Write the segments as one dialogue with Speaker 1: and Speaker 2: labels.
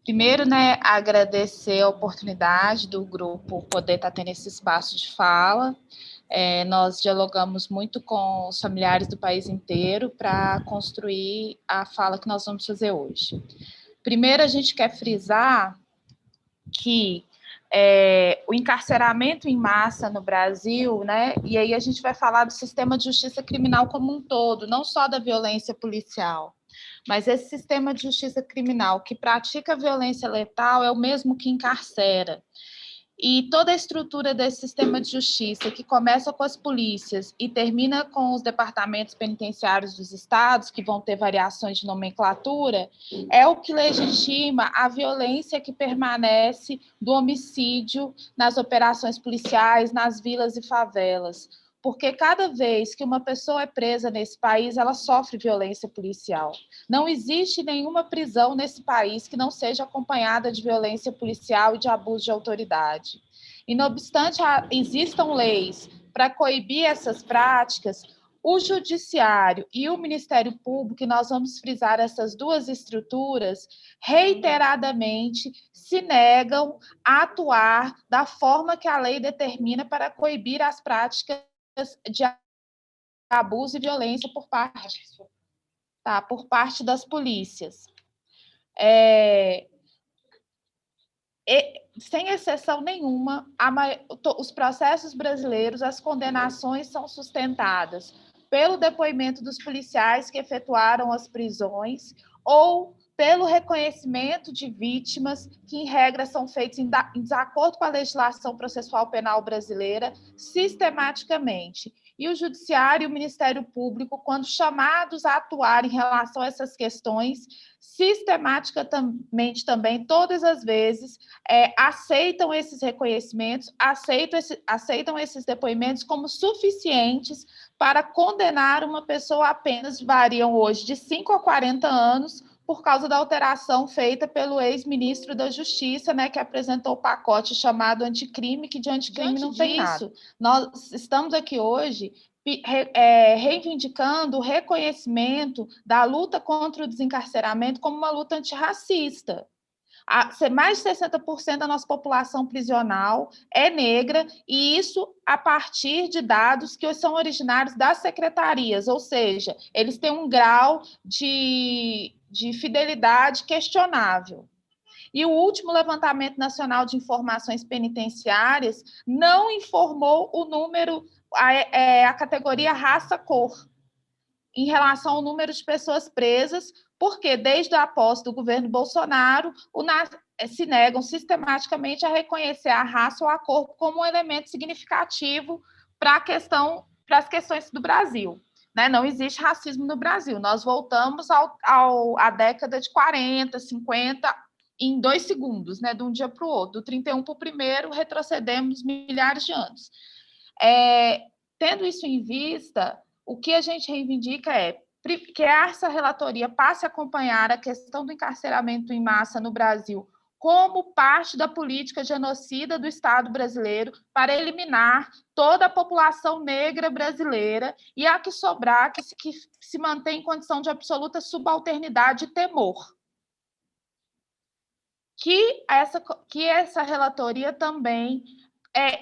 Speaker 1: Primeiro, né, agradecer a oportunidade do grupo poder estar tendo esse espaço de fala. Nós dialogamos muito com os familiares do país inteiro para construir a fala que nós vamos fazer hoje. Primeiro, a gente quer frisar que o encarceramento em massa no Brasil, né, e aí a gente vai falar do sistema de justiça criminal como um todo, não só da violência policial. Mas esse sistema de justiça criminal que pratica violência letal é o mesmo que encarcera. E toda a estrutura desse sistema de justiça, que começa com as polícias e termina com os departamentos penitenciários dos estados, que vão ter variações de nomenclatura, é o que legitima a violência que permanece do homicídio nas operações policiais, nas vilas e favelas. Porque cada vez que uma pessoa é presa nesse país, ela sofre violência policial. Não existe nenhuma prisão nesse país que não seja acompanhada de violência policial e de abuso de autoridade. E, não obstante existam leis para coibir essas práticas, o Judiciário e o Ministério Público, e nós vamos frisar essas duas estruturas, reiteradamente se negam a atuar da forma que a lei determina para coibir as práticas de abuso e violência por parte das polícias. Sem exceção nenhuma, os processos brasileiros, as condenações são sustentadas pelo depoimento dos policiais que efetuaram as prisões ou pelo reconhecimento de vítimas que, em regra, são feitos em desacordo com a legislação processual penal brasileira, sistematicamente. E o Judiciário e o Ministério Público, quando chamados a atuar em relação a essas questões, sistematicamente também, todas as vezes, aceitam esses reconhecimentos, aceitam esses depoimentos como suficientes para condenar uma pessoa apenas, variam hoje de 5 a 40 anos, por causa da alteração feita pelo ex-ministro da Justiça, né, que apresentou o pacote chamado anticrime, que de anticrime não tem nada. Nós estamos aqui hoje reivindicando o reconhecimento da luta contra o desencarceramento como uma luta antirracista. Mais de 60% da nossa população prisional é negra, e isso a partir de dados que são originários das secretarias, ou seja, eles têm um grau de fidelidade questionável. E o último levantamento nacional de informações penitenciárias não informou o número, a categoria raça-cor, em relação ao número de pessoas presas, porque desde a posse do governo Bolsonaro, se negam sistematicamente a reconhecer a raça ou a cor como um elemento significativo para as questões do Brasil. Né? Não existe racismo no Brasil. Nós voltamos à década de 40, 50, em 2 segundos, né? De um dia para o outro. Do 31 para o 1º, retrocedemos milhares de anos. Tendo isso em vista, o que a gente reivindica é que essa relatoria passe a acompanhar a questão do encarceramento em massa no Brasil como parte da política genocida do Estado brasileiro para eliminar toda a população negra brasileira e a que sobrar, que se mantém em condição de absoluta subalternidade e temor. Que essa relatoria também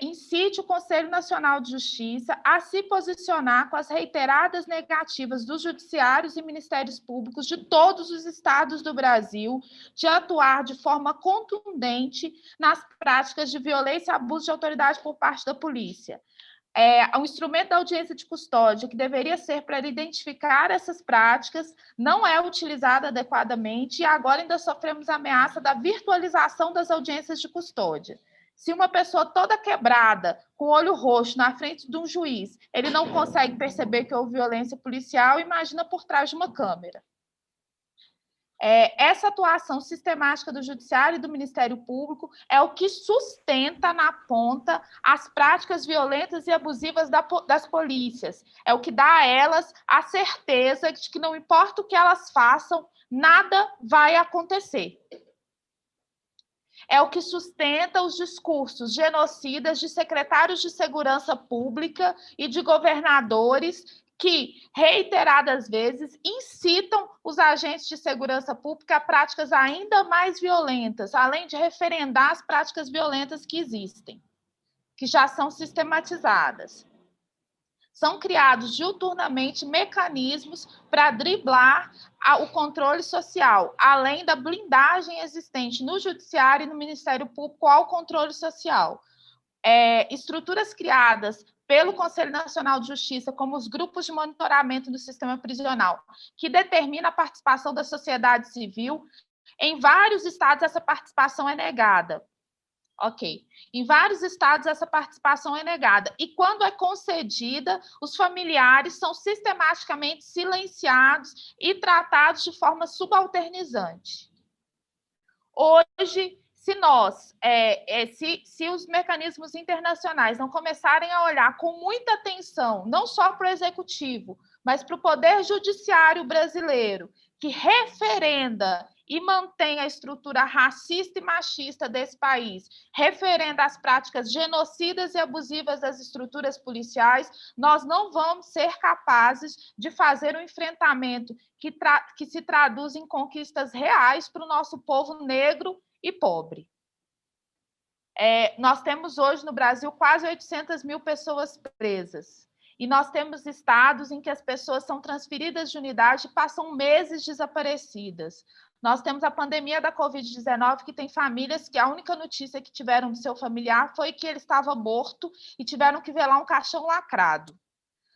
Speaker 1: incite o Conselho Nacional de Justiça a se posicionar com as reiteradas negativas dos judiciários e ministérios públicos de todos os estados do Brasil de atuar de forma contundente nas práticas de violência e abuso de autoridade por parte da polícia. O instrumento da audiência de custódia, que deveria ser para identificar essas práticas, não é utilizado adequadamente e agora ainda sofremos a ameaça da virtualização das audiências de custódia. Se uma pessoa toda quebrada, com o olho roxo, na frente de um juiz, ele não consegue perceber que houve violência policial, imagina por trás de uma câmera. Essa atuação sistemática do Judiciário e do Ministério Público é o que sustenta na ponta as práticas violentas e abusivas das polícias. É o que dá a elas a certeza de que não importa o que elas façam, nada vai acontecer. É o que sustenta os discursos genocidas de secretários de segurança pública e de governadores que, reiteradas vezes, incitam os agentes de segurança pública a práticas ainda mais violentas, além de referendar as práticas violentas que existem, que já são sistematizadas. São criados diuturnamente mecanismos para driblar o controle social, além da blindagem existente no Judiciário e no Ministério Público ao controle social. Estruturas criadas pelo Conselho Nacional de Justiça, como os grupos de monitoramento do sistema prisional, que determina a participação da sociedade civil. Em vários estados, essa participação é negada. Ok. Em vários estados, essa participação é negada. E quando é concedida, os familiares são sistematicamente silenciados e tratados de forma subalternizante. Hoje, se os mecanismos internacionais não começarem a olhar com muita atenção, não só para o executivo, mas para o poder judiciário brasileiro, que referenda e mantém a estrutura racista e machista desse país, referenda as práticas genocidas e abusivas das estruturas policiais, nós não vamos ser capazes de fazer um enfrentamento que se traduz em conquistas reais para o nosso povo negro e pobre. Nós temos hoje no Brasil quase 800 mil pessoas presas. E nós temos estados em que as pessoas são transferidas de unidade e passam meses desaparecidas. Nós temos a pandemia da Covid-19, que tem famílias que a única notícia que tiveram do seu familiar foi que ele estava morto e tiveram que velar um caixão lacrado.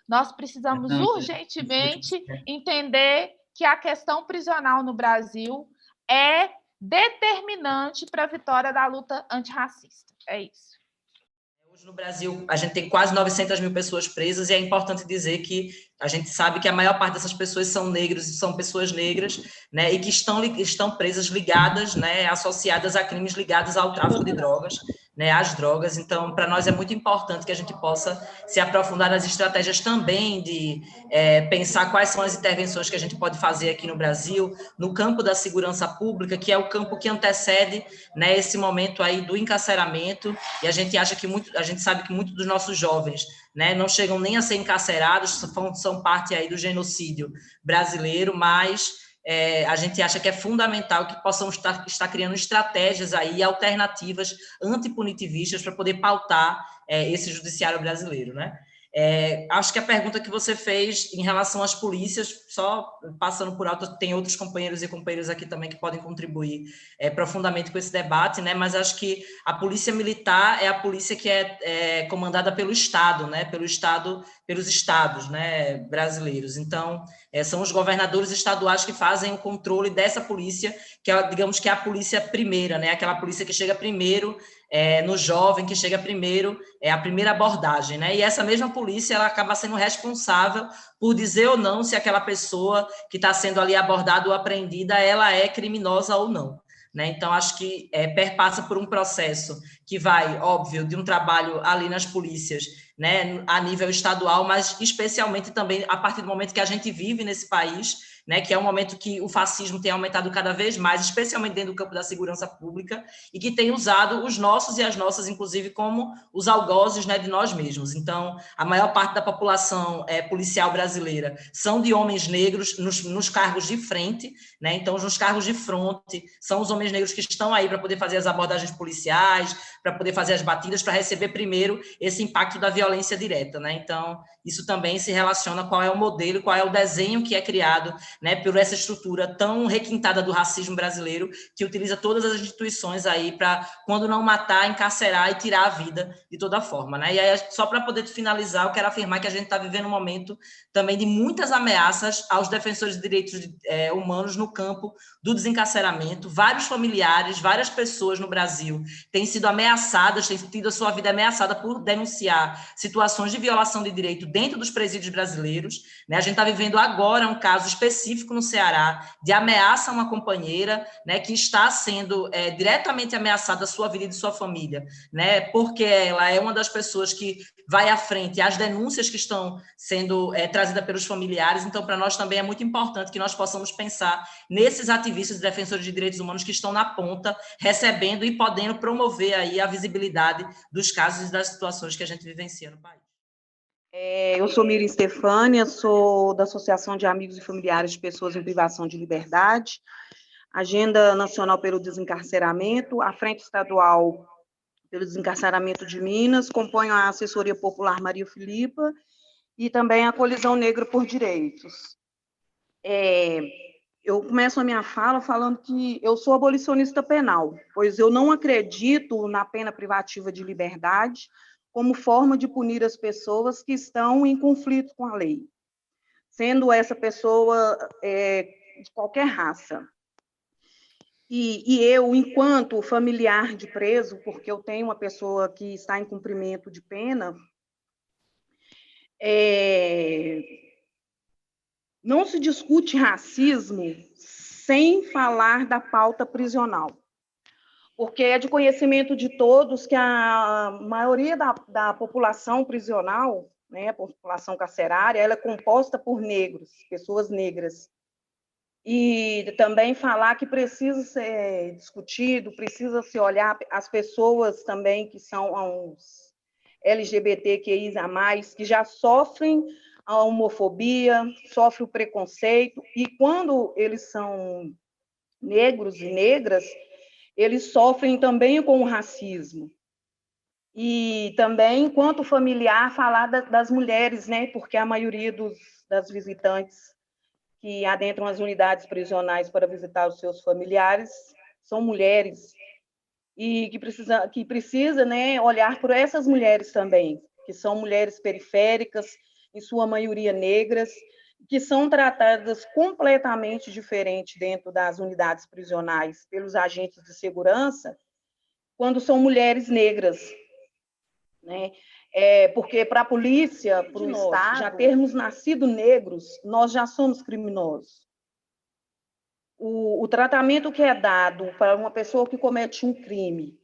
Speaker 1: Nós precisamos urgentemente entender que a questão prisional no Brasil é determinante para a vitória da luta antirracista. É isso.
Speaker 2: Hoje no Brasil, a gente tem quase 900 mil pessoas presas e é importante dizer que a gente sabe que a maior parte dessas pessoas são negros e são pessoas negras, né, e que estão presas ligadas, né, associadas a crimes ligados ao tráfico de drogas, né, às drogas. Então, para nós é muito importante que a gente possa se aprofundar nas estratégias também de pensar quais são as intervenções que a gente pode fazer aqui no Brasil, no campo da segurança pública, que é o campo que antecede, né, esse momento aí do encarceramento, e a gente sabe que muitos dos nossos jovens, né, não chegam nem a ser encarcerados, são parte aí do genocídio brasileiro, mas a gente acha que é fundamental que possamos estar criando estratégias aí, alternativas antipunitivistas para poder pautar esse judiciário brasileiro, né? Acho que a pergunta que você fez em relação às polícias, só passando por alto, tem outros companheiros e companheiras aqui também que podem contribuir profundamente com esse debate, né? Mas acho que a polícia militar é a polícia que é comandada pelo Estado, né? Pelos estados, né, brasileiros. Então, são os governadores estaduais que fazem o controle dessa polícia, que é, digamos que é a polícia primeira, né? Aquela polícia que chega primeiro no jovem, que chega primeiro, a primeira abordagem, né? E essa mesma polícia, ela acaba sendo responsável por dizer ou não se aquela pessoa que está sendo ali abordada ou apreendida, ela é criminosa ou não, né? Então, acho que perpassa por um processo que vai, óbvio, de um trabalho ali nas polícias, né, a nível estadual, mas especialmente também a partir do momento que a gente vive nesse país, né, que é um momento que o fascismo tem aumentado cada vez mais, especialmente dentro do campo da segurança pública, e que tem usado os nossos e as nossas, inclusive, como os algozes, né, de nós mesmos. Então, a maior parte da população policial brasileira são de homens negros nos cargos de frente, né? Então, nos cargos de fronte, são os homens negros que estão aí para poder fazer as abordagens policiais, para poder fazer as batidas, para receber primeiro esse impacto da violência direta, né? Então, isso também se relaciona qual é o modelo, qual é o desenho que é criado, né, por essa estrutura tão requintada do racismo brasileiro, que utiliza todas as instituições aí para, quando não matar, encarcerar e tirar a vida de toda forma, né? E aí, só para poder finalizar, eu quero afirmar que a gente está vivendo um momento também de muitas ameaças aos defensores de direitos humanos no campo do desencarceramento. Vários familiares, várias pessoas no Brasil têm sido ameaçadas, têm tido a sua vida ameaçada por denunciar situações de violação de direito dentro dos presídios brasileiros, né? A gente está vivendo agora um caso específico no Ceará de ameaça a uma companheira, né, que está sendo diretamente ameaçada a sua vida e de sua família, né, porque ela é uma das pessoas que vai à frente às denúncias que estão sendo trazidas pelos familiares. Então, para nós também é muito importante que nós possamos pensar nesses ativistas e defensores de direitos humanos que estão na ponta, recebendo e podendo promover aí a visibilidade dos casos e das situações que a gente vivencia no país.
Speaker 3: Eu sou Miriam Stefânia, sou da Associação de Amigos e Familiares de Pessoas em Privação de Liberdade, Agenda Nacional pelo Desencarceramento, a Frente Estadual pelo Desencarceramento de Minas, componho a Assessoria Popular Maria Filipa e também a Colisão Negra por Direitos. Eu começo a minha fala falando que eu sou abolicionista penal, pois eu não acredito na pena privativa de liberdade como forma de punir as pessoas que estão em conflito com a lei, sendo essa pessoa de qualquer raça. E eu, enquanto familiar de preso, porque eu tenho uma pessoa que está em cumprimento de pena, não se discute racismo sem falar da pauta prisional, porque é de conhecimento de todos que a maioria da população prisional, né, a população carcerária, ela é composta por negros, pessoas negras. E também falar que precisa ser discutido, precisa se olhar as pessoas também que são os LGBTQIA+, que já sofrem a homofobia, sofrem o preconceito, e quando eles são negros e negras, eles sofrem também com o racismo. E também, enquanto familiar, falar das mulheres, né? Porque a maioria das visitantes que adentram as unidades prisionais para visitar os seus familiares são mulheres, e que precisa, né, olhar por essas mulheres também, que são mulheres periféricas, em sua maioria negras, que são tratadas completamente diferente dentro das unidades prisionais pelos agentes de segurança, quando são mulheres negras, né? Porque para a polícia, para o Estado, já termos nascido negros, nós já somos criminosos. O tratamento que é dado para uma pessoa que comete um crime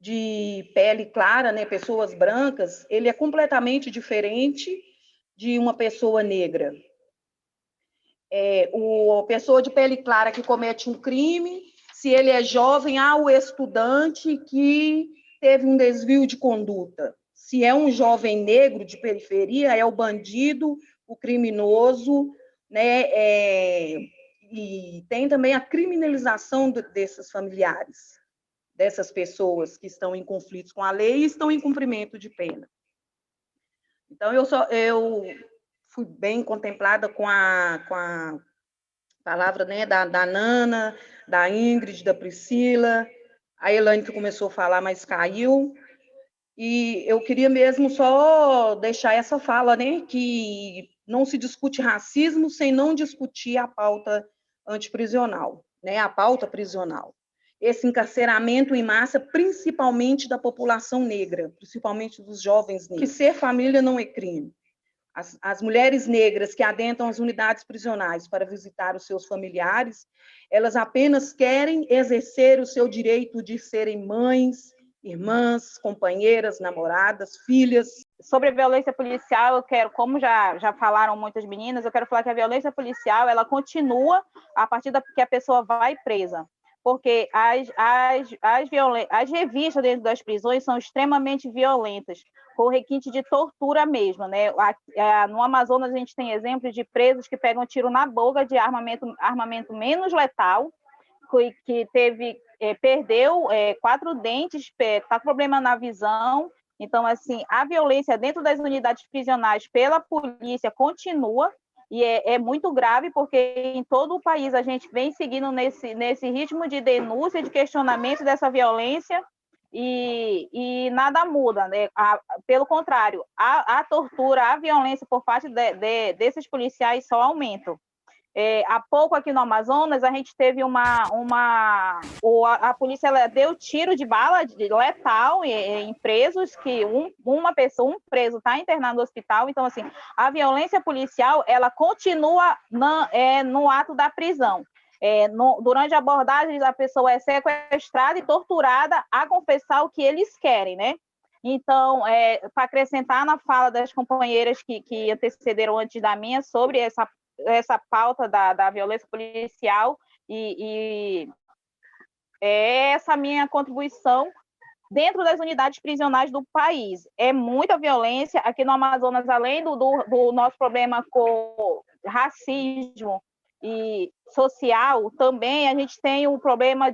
Speaker 3: de pele clara, né, pessoas brancas, ele é completamente diferente de uma pessoa negra. A pessoa de pele clara que comete um crime, se ele é jovem, o estudante que teve um desvio de conduta. Se é um jovem negro de periferia, é o bandido, o criminoso, né? E tem também a criminalização desses familiares, dessas pessoas que estão em conflitos com a lei e estão em cumprimento de pena. Então, eu fui bem contemplada com a palavra, né, da Nana, da Ingrid, da Priscila, a Elaine que começou a falar, mas caiu. E eu queria mesmo só deixar essa fala, né, que não se discute racismo sem não discutir a pauta antiprisional, né, a pauta prisional. Esse encarceramento em massa, principalmente da população negra, principalmente dos jovens negros, que ser família não é crime. As mulheres negras que adentram as unidades prisionais para visitar os seus familiares, elas apenas querem exercer o seu direito de serem mães, irmãs, companheiras, namoradas, filhas.
Speaker 4: Sobre a violência policial, eu quero, como já falaram muitas meninas, eu quero falar que a violência policial ela continua a partir que a pessoa vai presa, porque as revistas dentro das prisões são extremamente violentas, com requinte de tortura mesmo, né? No Amazonas a gente tem exemplos de presos que pegam tiro na boca de armamento menos letal, que perdeu 4 dentes, está com problema na visão. Então, assim, a violência dentro das unidades prisionais pela polícia continua, e é muito grave, porque em todo o país a gente vem seguindo nesse ritmo de denúncia, de questionamento dessa violência, e nada muda, né? Pelo contrário, a tortura, a violência por parte desses policiais só aumentam. Há pouco aqui no Amazonas, a gente teve a polícia ela deu tiro de bala letal em presos, que um preso está internado no hospital. Então, assim, a violência policial, ela continua no ato da prisão. Durante a abordagem, a pessoa é sequestrada e torturada a confessar o que eles querem, né? Então, para acrescentar na fala das companheiras que antecederam antes da minha sobre essa pauta da violência policial, e essa minha contribuição dentro das unidades prisionais do país. É muita violência. Aqui no Amazonas, além do nosso problema com racismo e social, também a gente tem o problema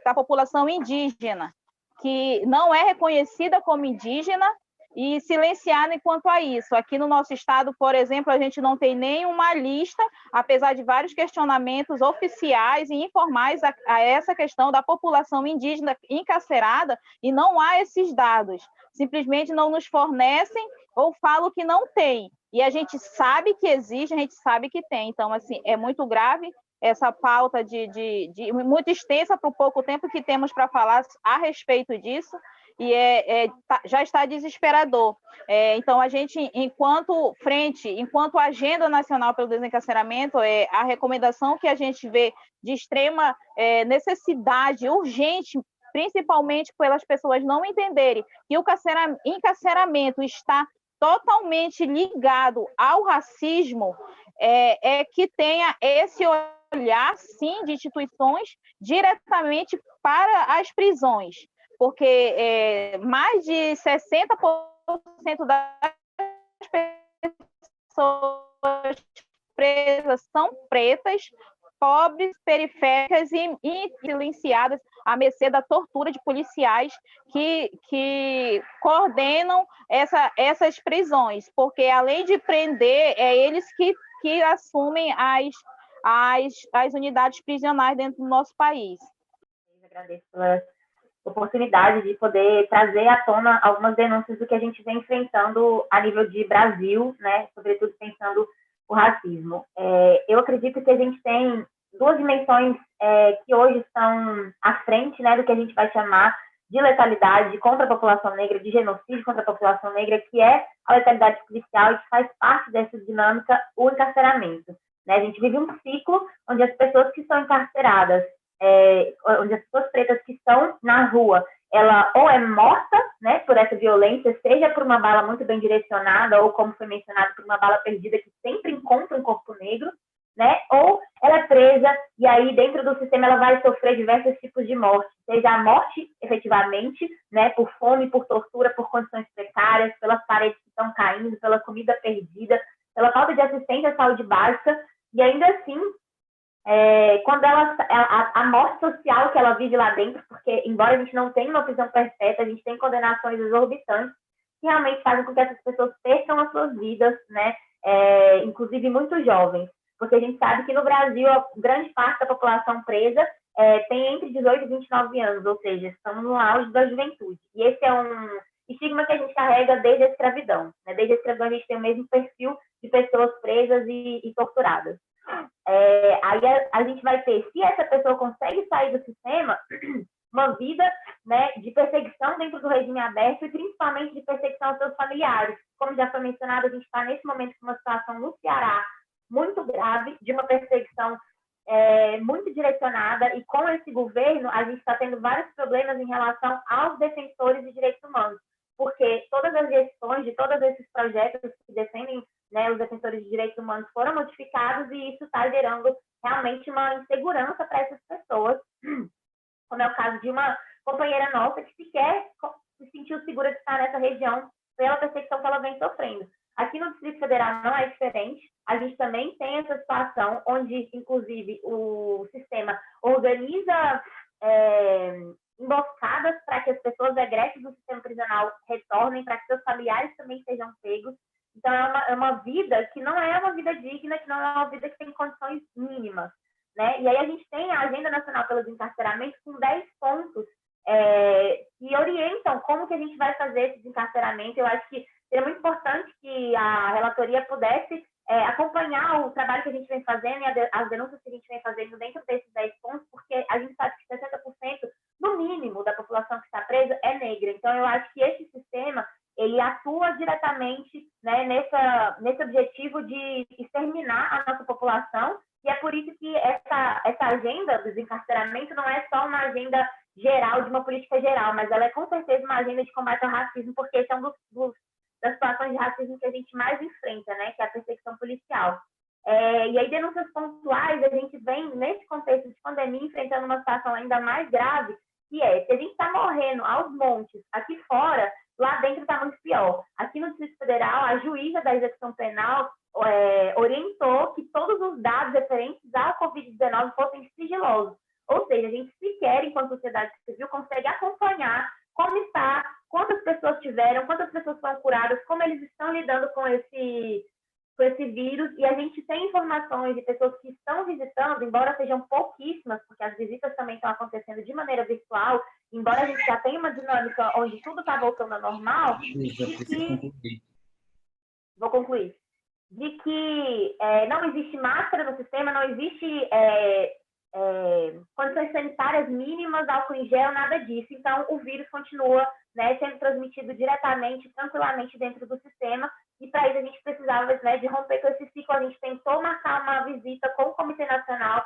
Speaker 4: da população indígena, que não é reconhecida como indígena e silenciada enquanto a isso. Aqui no nosso estado, por exemplo, a gente não tem nenhuma lista, apesar de vários questionamentos oficiais e informais a essa questão da população indígena encarcerada, e não há esses dados. Simplesmente não nos fornecem ou falam que não tem. E a gente sabe que existe, a gente sabe que tem. Então, assim, é muito grave essa pauta muito extensa para o pouco tempo que temos para falar a respeito disso, e já está desesperador. Então, a gente, enquanto Agenda Nacional pelo Desencarceramento, a recomendação que a gente vê de extrema necessidade, urgente, principalmente pelas pessoas não entenderem que o encarceramento está totalmente ligado ao racismo, que tenha esse olhar, sim, de instituições diretamente para as prisões, porque mais de 60% das pessoas presas são pretas, pobres, periféricas e silenciadas à mercê da tortura de policiais que coordenam essas prisões, porque além de prender, eles que assumem as unidades prisionais dentro do nosso país.
Speaker 5: Agradeço pela oportunidade de poder trazer à tona algumas denúncias do que a gente vem enfrentando a nível de Brasil, né, sobretudo pensando o racismo. Eu acredito que a gente tem duas dimensões que hoje estão à frente, né, do que a gente vai chamar de letalidade contra a população negra, de genocídio contra a população negra, que é a letalidade policial e que faz parte dessa dinâmica o encarceramento. Né? A gente vive um ciclo onde as pessoas que são encarceradas, onde as pessoas pretas que estão na rua, ela ou é morta, né, por essa violência, seja por uma bala muito bem direcionada ou, como foi mencionado, por uma bala perdida que sempre encontra um corpo negro, né, ou ela é presa e aí dentro do sistema ela vai sofrer diversos tipos de morte, seja a morte efetivamente, né, por fome, por tortura, por condições precárias, pelas paredes que estão caindo, pela comida perdida, pela falta de assistência à saúde básica, e ainda assim, quando a morte social que ela vive lá dentro, porque embora a gente não tenha uma prisão perpétua, a gente tem condenações exorbitantes que realmente fazem com que essas pessoas percam as suas vidas, né, inclusive muito jovens, porque a gente sabe que no Brasil a grande parte da população presa tem entre 18 e 29 anos, ou seja, estamos no auge da juventude. E esse é um estigma que a gente carrega desde a escravidão. Né? Desde a escravidão a gente tem o mesmo perfil de pessoas presas e torturadas. Aí a gente vai ter, se essa pessoa consegue sair do sistema, uma vida, né, de perseguição dentro do regime aberto e principalmente de perseguição aos seus familiares. Como já foi mencionado, a gente está nesse momento com uma situação no Ceará muito grave, de uma perseguição muito direcionada, e com esse governo a gente está tendo vários problemas em relação aos defensores de direitos humanos, porque todas as gestões de todos esses projetos que defendem, né, os defensores de direitos humanos foram modificados, e isso está gerando realmente uma insegurança para essas pessoas, como é o caso de uma companheira nossa que sequer se sentiu segura de estar nessa região pela perseguição que ela vem sofrendo. Aqui no Distrito Federal não é diferente, a gente também tem essa situação onde, inclusive, o sistema organiza emboscadas para que as pessoas egressas do sistema prisional retornem, para que seus familiares também sejam pegos. Então, é uma vida que não é uma vida digna, que não é uma vida que tem condições mínimas. Né? E aí a gente tem a Agenda Nacional pelo Desencarceramento com 10 pontos que orientam como que a gente vai fazer esse desencarceramento. Eu acho que seria muito importante que a relatoria pudesse acompanhar o trabalho que a gente vem fazendo e as denúncias que a gente vem fazendo dentro desses 10 pontos, porque a gente sabe que 60%, no mínimo, da população que está presa é negra. Então, eu acho que esse sistema ele atua diretamente, né, nesse objetivo de exterminar a nossa população, e é por isso que essa agenda do desencarceramento não é só uma agenda geral, de uma política geral, mas ela é com certeza uma agenda de combate ao racismo, porque esse é um das situações de racismo que a gente mais enfrenta, né, que é a perseguição policial. E aí, denúncias pontuais, a gente vem, nesse contexto de pandemia, enfrentando uma situação ainda mais grave, se a gente está morrendo aos montes aqui fora, lá dentro está muito pior. Aqui no Distrito Federal, a juíza da execução penal orientou que todos os dados referentes ao Covid-19 fossem sigilosos. Ou seja, a gente sequer, enquanto sociedade civil, consegue acompanhar como está, quantas pessoas tiveram, quantas pessoas foram curadas, como eles estão lidando com esse vírus, e a gente tem informações de pessoas que estão visitando, embora sejam pouquíssimas, porque as visitas também estão acontecendo de maneira virtual, embora a gente já tenha uma dinâmica onde tudo está voltando ao normal, vou concluir, de que não existe máscara no sistema, não existe condições sanitárias mínimas, álcool em gel, nada disso. Então, o vírus continua, né, sendo transmitido diretamente, tranquilamente dentro do sistema, e para isso a gente precisava, né, de romper com esse ciclo. A gente tentou marcar uma visita com o Comitê Nacional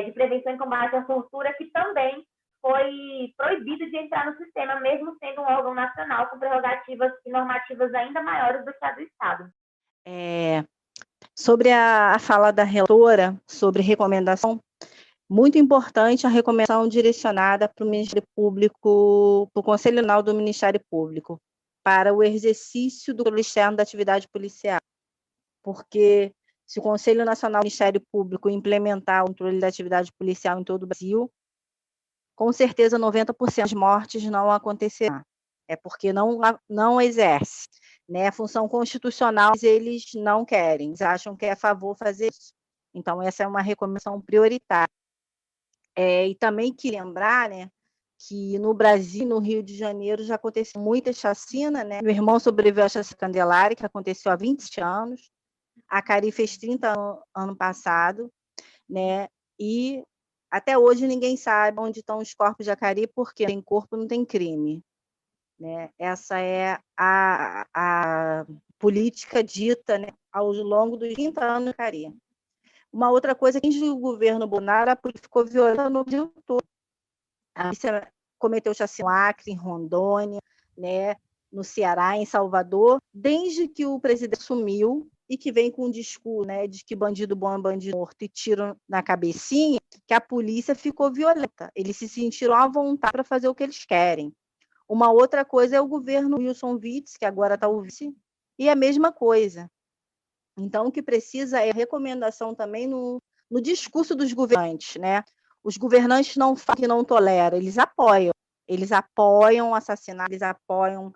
Speaker 5: de Prevenção e Combate à Tortura, que também foi proibido de entrar no sistema, mesmo sendo um órgão nacional com prerrogativas e normativas ainda maiores do que a do Estado.
Speaker 4: Sobre a fala da relatora sobre recomendação, muito importante a recomendação direcionada para o Ministério Público, para o Conselho Nacional do Ministério Público, para o exercício do controle externo da atividade policial. Porque se o Conselho Nacional do Ministério Público implementar o controle da atividade policial em todo o Brasil, com certeza 90% das mortes não acontecerão. É porque não exerce, né? A função constitucional eles não querem, eles acham que é a favor fazer isso. Então, essa é uma recomendação prioritária. E também que lembrar, né, que no Brasil, no Rio de Janeiro, já aconteceu muita chacina, né? Meu irmão sobreviveu à chacina Candelária, que aconteceu há 20 anos. A Cari fez 30 anos ano passado, né? E até hoje ninguém sabe onde estão os corpos de Acari, porque sem corpo não tem crime, né? Essa é a política dita, né, ao longo dos 30 anos de Acari. Uma outra coisa, que desde o governo Bolsonaro, a polícia ficou violenta no Brasil todo. A polícia cometeu chacina no Acre, em Rondônia, né, no Ceará, em Salvador, desde que o presidente assumiu e que vem com um discurso, né, de que bandido bom é bandido morto e tiro na cabecinha, que a polícia ficou violenta. Eles se sentiram à vontade para fazer o que eles querem. Uma outra coisa é o governo Wilson Witzel, que agora está o vice, e a mesma coisa. Então, o que precisa é recomendação também no discurso dos governantes, né? Os governantes não falam que não toleram, eles apoiam assassinato, eles apoiam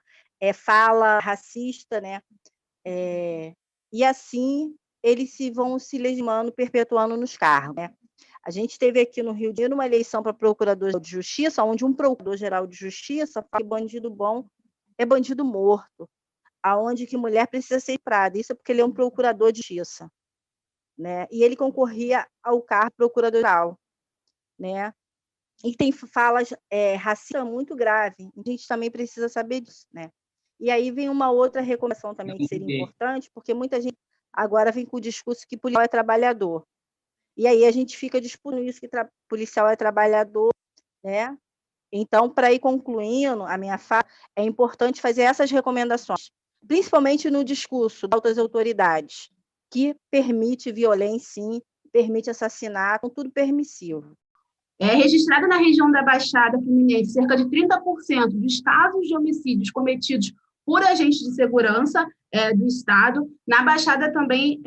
Speaker 4: fala racista, né? E assim eles vão se legitimando, perpetuando nos cargos, né? A gente teve aqui no Rio de Janeiro uma eleição para procurador de justiça, onde um procurador-geral de justiça fala que bandido bom é bandido morto, aonde que mulher precisa ser estuprada. Isso é porque ele é um procurador de justiça, né? E ele concorria ao cargo procurador-geral, né? E tem falas racistas muito graves. A gente também precisa saber disso, né? E aí vem uma outra recomendação também que seria importante, porque muita gente agora vem com o discurso que policial é trabalhador. E aí a gente fica disputando isso, que policial é trabalhador, né? Então, para ir concluindo a minha fala, é importante fazer essas recomendações, principalmente no discurso das altas autoridades, que permite violência, sim, permite assassinato, tudo permissivo.
Speaker 6: Registrada na região da Baixada Fluminense, cerca de 30% dos casos de homicídios cometidos por agentes de segurança do Estado. Na Baixada também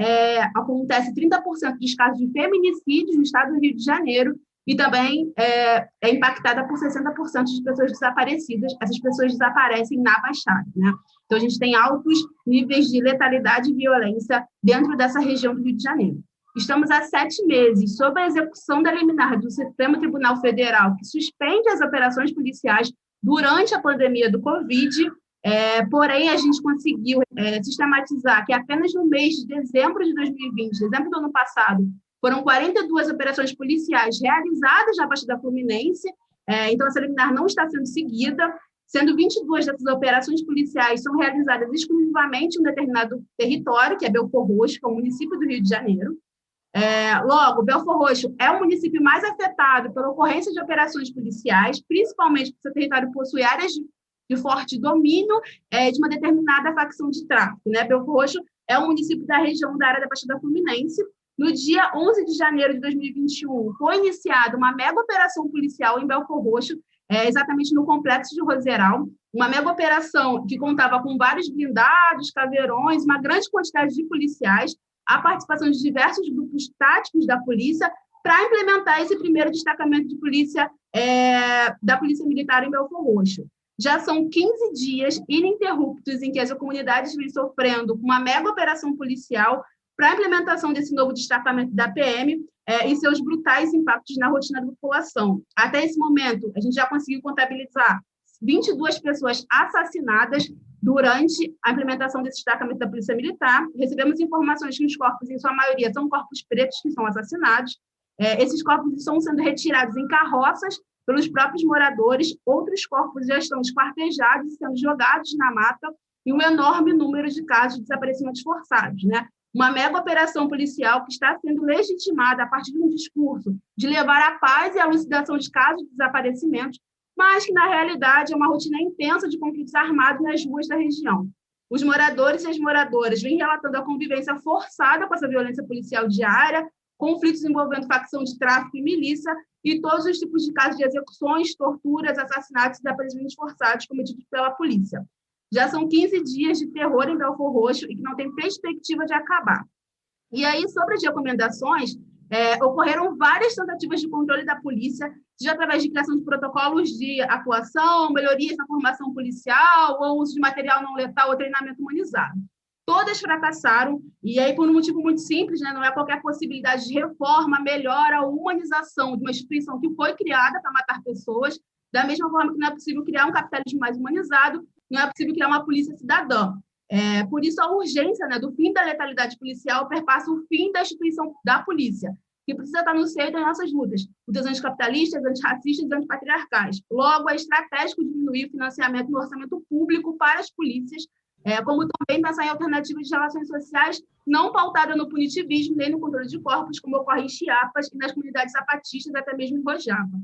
Speaker 6: acontece 30% dos casos de feminicídios no Estado do Rio de Janeiro, e também é impactada por 60% de pessoas desaparecidas. Essas pessoas desaparecem na Baixada, né? Então, a gente tem altos níveis de letalidade e violência dentro dessa região do Rio de Janeiro. Estamos há 7 meses sob a execução da liminar do Supremo Tribunal Federal, que suspende as operações policiais durante a pandemia do Covid. Porém, a gente conseguiu sistematizar que apenas no mês de dezembro de 2020, dezembro do ano passado, foram 42 operações policiais realizadas na Baixada Fluminense. Então, essa liminar não está sendo seguida, sendo 22 dessas operações policiais são realizadas exclusivamente em um determinado território, que é Belford Roxo, que é o município do Rio de Janeiro. Logo, Belford Roxo é o município mais afetado pela ocorrência de operações policiais, principalmente porque seu território possui áreas de forte domínio de uma determinada facção de tráfico, né? Belford Roxo é um município da região da área da Baixada Fluminense. No dia 11 de janeiro de 2021, foi iniciada uma mega operação policial em Belford Roxo, exatamente no Complexo de Roseral, uma mega operação que contava com vários blindados, caveirões, uma grande quantidade de policiais, a participação de diversos grupos táticos da polícia para implementar esse primeiro destacamento de polícia da Polícia Militar em Belford Roxo. Já são 15 dias ininterruptos em que as comunidades vêm sofrendo uma mega operação policial para a implementação desse novo destacamento da PM e seus brutais impactos na rotina da população. Até esse momento, a gente já conseguiu contabilizar 22 pessoas assassinadas durante a implementação desse destacamento da Polícia Militar. Recebemos informações que os corpos, em sua maioria, são corpos pretos que são assassinados. Esses corpos estão sendo retirados em carroças pelos próprios moradores, outros corpos já estão esquartejados e sendo jogados na mata, e um enorme número de casos de desaparecimentos forçados, né? Uma mega operação policial que está sendo legitimada a partir de um discurso de levar a paz e a elucidação de casos de desaparecimentos, mas que, na realidade, é uma rotina intensa de conflitos armados nas ruas da região. Os moradores e as moradoras vêm relatando a convivência forçada com essa violência policial diária, conflitos envolvendo facção de tráfico e milícia, e todos os tipos de casos de execuções, torturas, assassinatos e desaparecimentos forçados cometidos pela polícia. Já são 15 dias de terror em Belford Roxo e que não tem perspectiva de acabar. E aí, sobre as recomendações, ocorreram várias tentativas de controle da polícia, seja através de criação de protocolos de atuação, melhorias na formação policial, ou uso de material não letal ou treinamento humanizado. Todas fracassaram, e aí por um motivo muito simples, né? Não é qualquer possibilidade de reforma, melhora ou humanização de uma instituição que foi criada para matar pessoas, da mesma forma que não é possível criar um capitalismo mais humanizado, não é possível criar uma polícia cidadã. Por isso, a urgência, né, do fim da letalidade policial perpassa o fim da instituição da polícia, que precisa estar no seio das nossas lutas anticapitalistas, antirracistas e antipatriarcais. Logo, é estratégico diminuir o financiamento no orçamento público para as polícias, como também pensar em alternativas de relações sociais não pautadas no punitivismo nem no controle de corpos, como ocorre em Chiapas e nas comunidades zapatistas, até mesmo em Rojava.